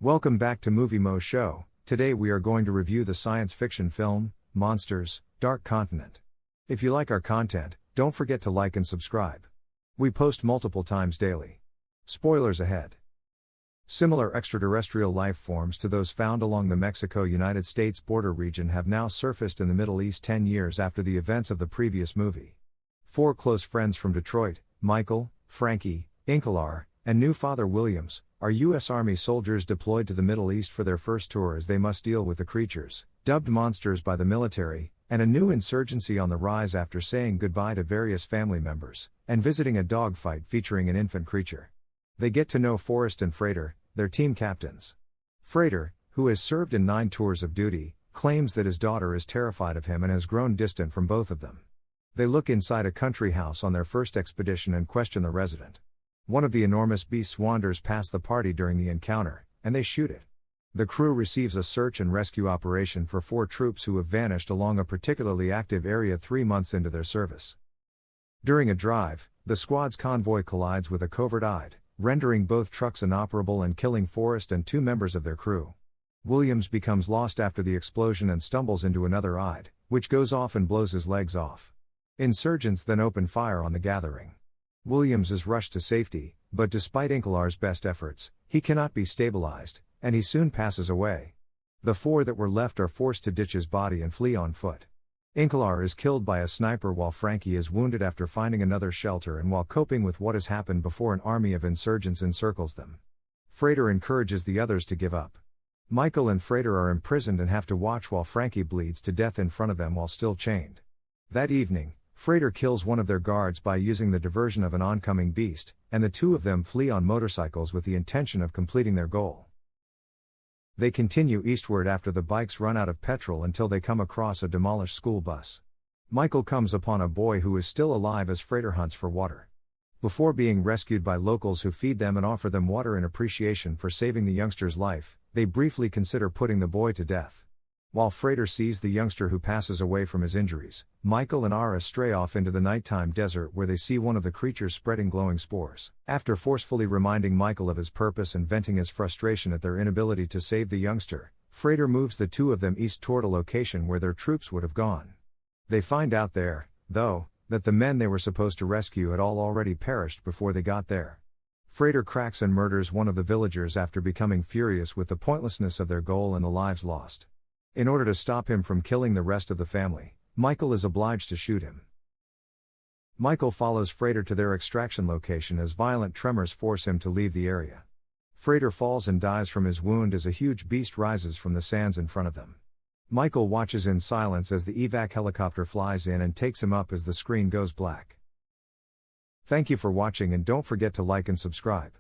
Welcome back to Movie Moshow. Today we are going to review the science fiction film, Monsters, Dark Continent. If you like our content, don't forget to like and subscribe. We post multiple times daily. Spoilers ahead. Similar extraterrestrial life forms to those found along the Mexico-United States border region have now surfaced in the Middle East 10 years after the events of the previous movie. Four close friends from Detroit, Michael, Frankie, Incalar, and new father Williams, are U.S. Army soldiers deployed to the Middle East for their first tour as they must deal with the creatures, dubbed monsters by the military, and a new insurgency on the rise after saying goodbye to various family members, and visiting a dogfight featuring an infant creature. They get to know Forrest and Frater, their team captains. Frater, who has served in 9 tours of duty, claims that his daughter is terrified of him and has grown distant from both of them. They look inside a country house on their first expedition and question the resident. One of the enormous beasts wanders past the party during the encounter, and they shoot it. The crew receives a search and rescue operation for 4 troops who have vanished along a particularly active area 3 months into their service. During a drive, the squad's convoy collides with a covert-eyed, rendering both trucks inoperable and killing Forrest and 2 members of their crew. Williams becomes lost after the explosion and stumbles into another eyed, which goes off and blows his legs off. Insurgents then open fire on the gathering. Williams is rushed to safety, but despite Incalar's best efforts, he cannot be stabilized, and he soon passes away. The 4 that were left are forced to ditch his body and flee on foot. Incalar is killed by a sniper while Frankie is wounded after finding another shelter and while coping with what has happened before an army of insurgents encircles them. Frater encourages the others to give up. Michael and Frater are imprisoned and have to watch while Frankie bleeds to death in front of them while still chained. That evening, Frater kills one of their guards by using the diversion of an oncoming beast, and the 2 of them flee on motorcycles with the intention of completing their goal. They continue eastward after the bikes run out of petrol until they come across a demolished school bus. Michael comes upon a boy who is still alive as Frater hunts for water. Before being rescued by locals who feed them and offer them water in appreciation for saving the youngster's life, they briefly consider putting the boy to death. While Frater sees the youngster who passes away from his injuries, Michael and Ara stray off into the nighttime desert where they see one of the creatures spreading glowing spores. After forcefully reminding Michael of his purpose and venting his frustration at their inability to save the youngster, Frater moves the 2 of them east toward a location where their troops would have gone. They find out there, though, that the men they were supposed to rescue had all already perished before they got there. Frater cracks and murders one of the villagers after becoming furious with the pointlessness of their goal and the lives lost. In order to stop him from killing the rest of the family, Michael is obliged to shoot him. Michael follows Frater to their extraction location as violent tremors force him to leave the area. Frater falls and dies from his wound as a huge beast rises from the sands in front of them. Michael watches in silence as the evac helicopter flies in and takes him up as the screen goes black. Thank you for watching and don't forget to like and subscribe.